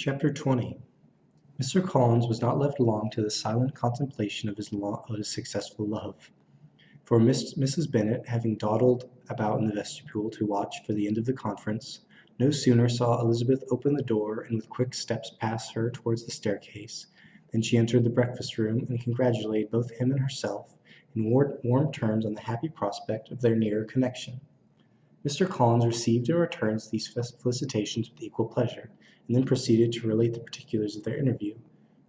Chapter 20. Mr. Collins was not left long to the silent contemplation of his successful love, for Mrs. Bennet, having dawdled about in the vestibule to watch for the end of the conference, no sooner saw Elizabeth open the door and with quick steps pass her towards the staircase, than she entered the breakfast-room and congratulated both him and herself in warm terms on the happy prospect of their nearer connection. Mr. Collins received and returned these felicitations with equal pleasure, and then proceeded to relate the particulars of their interview,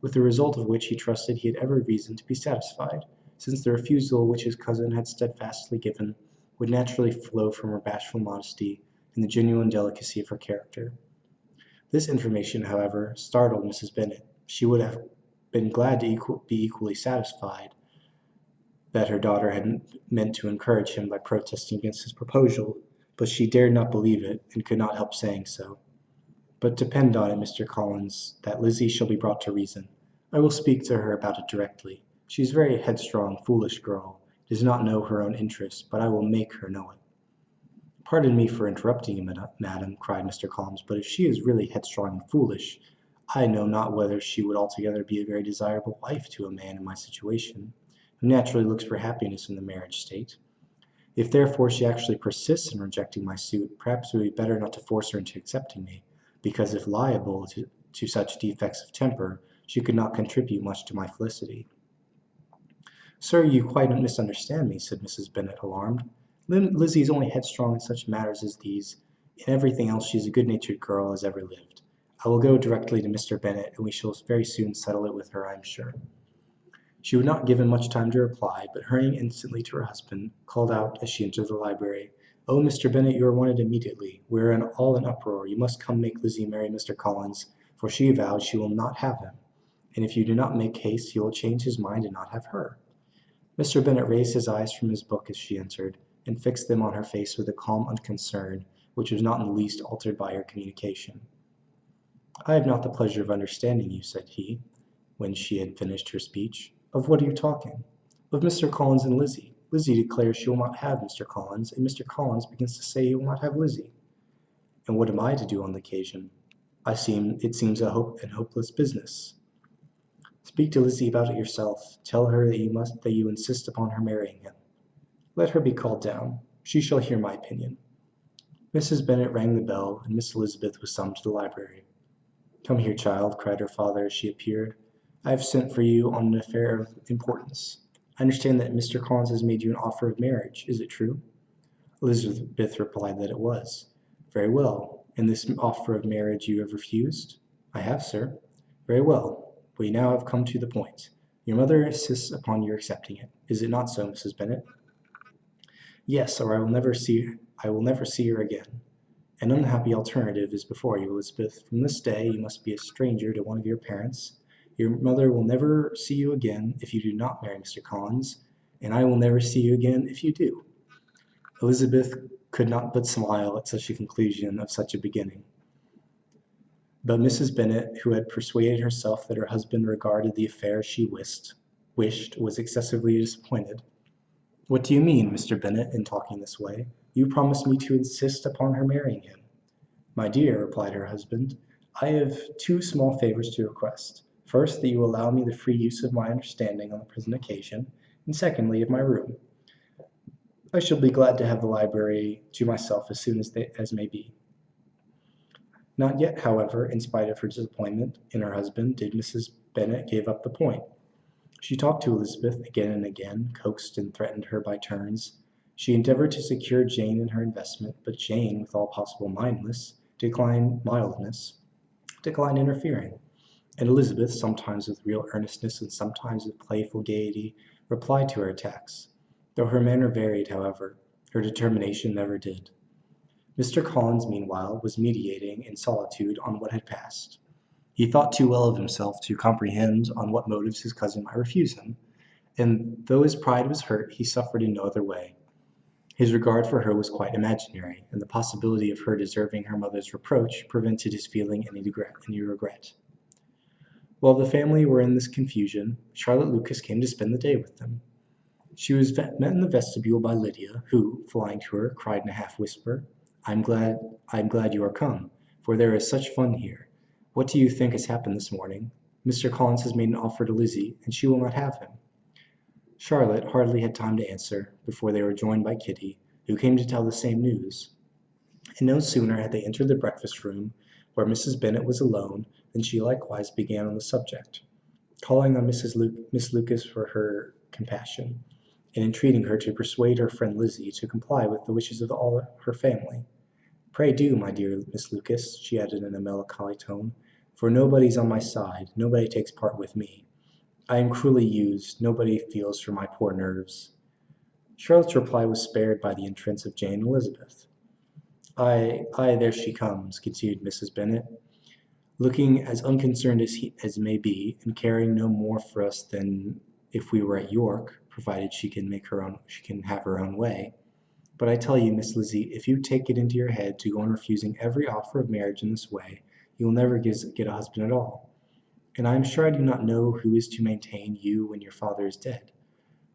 with the result of which he trusted he had every reason to be satisfied, since the refusal which his cousin had steadfastly given would naturally flow from her bashful modesty and the genuine delicacy of her character. This information, however, startled Mrs. Bennet. She would have been glad to be equally satisfied that her daughter had meant to encourage him by protesting against his proposal, but she dared not believe it, and could not help saying so. "But depend on it, Mr. Collins, that Lizzie shall be brought to reason. I will speak to her about it directly. She is a very headstrong, foolish girl, does not know her own interests, but I will make her know it." "Pardon me for interrupting you, madam," cried Mr. Collins, "but if she is really headstrong and foolish, I know not whether she would altogether be a very desirable wife to a man in my situation, who naturally looks for happiness in the marriage state. If therefore she actually persists in rejecting my suit, perhaps it would be better not to force her into accepting me, because if liable to such defects of temper, she could not contribute much to my felicity." "Sir, you quite misunderstand me," said Mrs. Bennet, alarmed. "Lizzie is only headstrong in such matters as these. In everything else she is a good-natured girl as ever lived. I will go directly to Mr. Bennet, and we shall very soon settle it with her, I am sure." She would not give him much time to reply, but hurrying instantly to her husband, called out as she entered the library, "Oh, Mr. Bennet, you are wanted immediately. We are all in uproar. You must come make Lizzie marry Mr. Collins, for she vows she will not have him, and if you do not make haste he will change his mind and not have her." Mr. Bennet raised his eyes from his book as she entered, and fixed them on her face with a calm unconcern which was not in the least altered by her communication. "I have not the pleasure of understanding you," said he, when she had finished her speech. "Of what are you talking?" "Of Mr. Collins and Lizzie. Lizzie declares she will not have Mr. Collins, and Mr. Collins begins to say he will not have Lizzie." "And what am I to do on the occasion? It seems a hopeless business." "Speak to Lizzie about it yourself. Tell her that you insist upon her marrying him. Let her be called down. She shall hear my opinion." Mrs. Bennet rang the bell, and Miss Elizabeth was summoned to the library. "Come here, child," cried her father as she appeared. "I have sent for you on an affair of importance. I understand that Mr. Collins has made you an offer of marriage. Is it true?" Elizabeth replied that it was. "Very well. And this offer of marriage you have refused?" "I have, sir." "Very well. We now have come to the point. Your mother insists upon your accepting it. Is it not so, Mrs. Bennet?" "Yes, or I will never see her again. An unhappy alternative is before you, Elizabeth. From this day you must be a stranger to one of your parents. Your mother will never see you again if you do not marry Mr. Collins, and I will never see you again if you do." Elizabeth could not but smile at such a conclusion of such a beginning. But Mrs. Bennet, who had persuaded herself that her husband regarded the affair as she wished, was excessively disappointed. "What do you mean, Mr. Bennet, in talking this way? You promised me to insist upon her marrying him." "My dear," replied her husband, "I have two small favours to request. First, that you allow me the free use of my understanding on the present occasion, and secondly, of my room. I shall be glad to have the library to myself as soon as may be." Not yet, however, in spite of her disappointment in her husband, did Mrs. Bennet give up the point. She talked to Elizabeth again and again, coaxed and threatened her by turns. She endeavoured to secure Jane in her investment, but Jane, with all possible mildness, declined interfering, and Elizabeth, sometimes with real earnestness and sometimes with playful gaiety, replied to her attacks. Though her manner varied, however, her determination never did. Mr. Collins, meanwhile, was meditating in solitude on what had passed. He thought too well of himself to comprehend on what motives his cousin might refuse him, and though his pride was hurt, he suffered in no other way. His regard for her was quite imaginary, and the possibility of her deserving her mother's reproach prevented his feeling any regret. While the family were in this confusion, Charlotte Lucas came to spend the day with them. She was met in the vestibule by Lydia, who, flying to her, cried in a half whisper, I'm glad you are come, for there is such fun here. What do you think has happened this morning? Mr. Collins has made an offer to Lizzie, and she will not have him." Charlotte hardly had time to answer, before they were joined by Kitty, who came to tell the same news. And no sooner had they entered the breakfast room, where Mrs. Bennet was alone, than she likewise began on the subject, calling on Miss Lucas for her compassion, and entreating her to persuade her friend Lizzie to comply with the wishes of all her family. "Pray do, my dear Miss Lucas," she added in a melancholy tone, "for nobody's on my side, nobody takes part with me. I am cruelly used, nobody feels for my poor nerves." Charlotte's reply was spared by the entrance of Jane and Elizabeth. "Ay, ay, there she comes," continued Mrs. Bennet, looking as unconcerned as may be, and caring no more for us than if we were at York, provided she can have her own way. "But I tell you, Miss Lizzie, if you take it into your head to go on refusing every offer of marriage in this way, you will never get a husband at all. And I am sure I do not know who is to maintain you when your father is dead.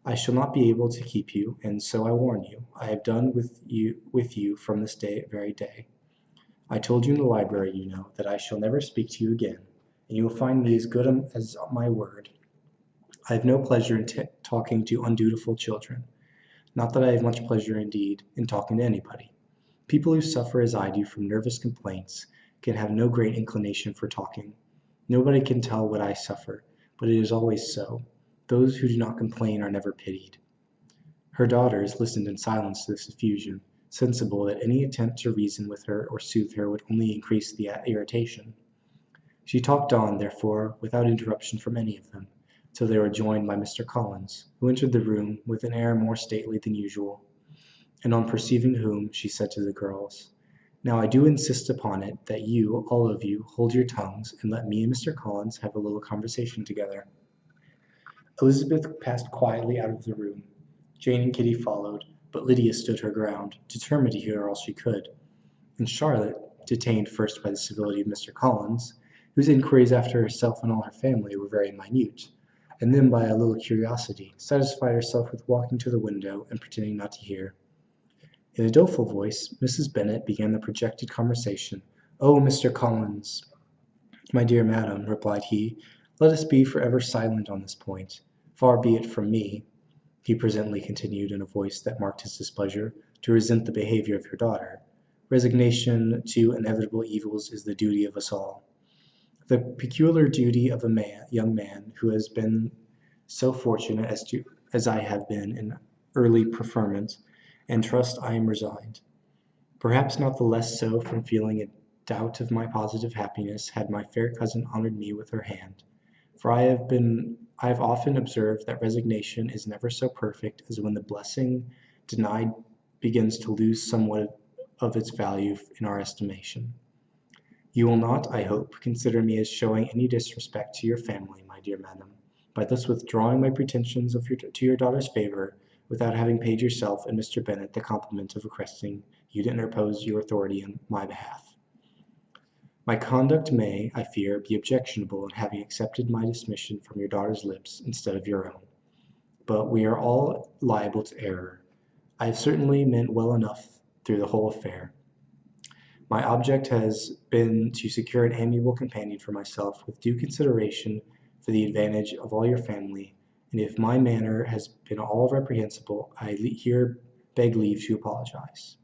I shall not be able to keep you, and so I warn you. I have done with you from this very day. I told you in the library, you know, that I shall never speak to you again, and you will find me as good as my word. I have no pleasure in talking to undutiful children. Not that I have much pleasure indeed in talking to anybody. People who suffer as I do from nervous complaints can have no great inclination for talking. Nobody can tell what I suffer, but it is always so. Those who do not complain are never pitied." Her daughters listened in silence to this effusion, sensible that any attempt to reason with her or soothe her would only increase the irritation. She talked on, therefore, without interruption from any of them, till they were joined by Mr. Collins, who entered the room with an air more stately than usual, and on perceiving whom, she said to the girls, "Now I do insist upon it that you, all of you, hold your tongues, and let me and Mr. Collins have a little conversation together." Elizabeth passed quietly out of the room. Jane and Kitty followed, but Lydia stood her ground, determined to hear all she could, and Charlotte, detained first by the civility of Mr. Collins, whose inquiries after herself and all her family were very minute, and then by a little curiosity, satisfied herself with walking to the window and pretending not to hear. In a doleful voice, Mrs. Bennet began the projected conversation. "Oh, Mr. Collins!" "My dear madam," replied he, "let us be for ever silent on this point. Far be it from me," he presently continued in a voice that marked his displeasure, "to resent the behaviour of your daughter. Resignation to inevitable evils is the duty of us all. The peculiar duty of a young man who has been so fortunate as I have been in early preferment, and trust I am resigned. Perhaps not the less so from feeling a doubt of my positive happiness had my fair cousin honoured me with her hand. For I have often observed that resignation is never so perfect as when the blessing denied begins to lose somewhat of its value in our estimation. You will not, I hope, consider me as showing any disrespect to your family, my dear madam, by thus withdrawing my pretensions to your daughter's favour, without having paid yourself and Mr. Bennet the compliment of requesting you to interpose your authority in my behalf. My conduct may, I fear, be objectionable in having accepted my dismission from your daughter's lips instead of your own. But we are all liable to error. I have certainly meant well enough through the whole affair. My object has been to secure an amiable companion for myself, with due consideration for the advantage of all your family, and if my manner has been all reprehensible, I here beg leave to apologize."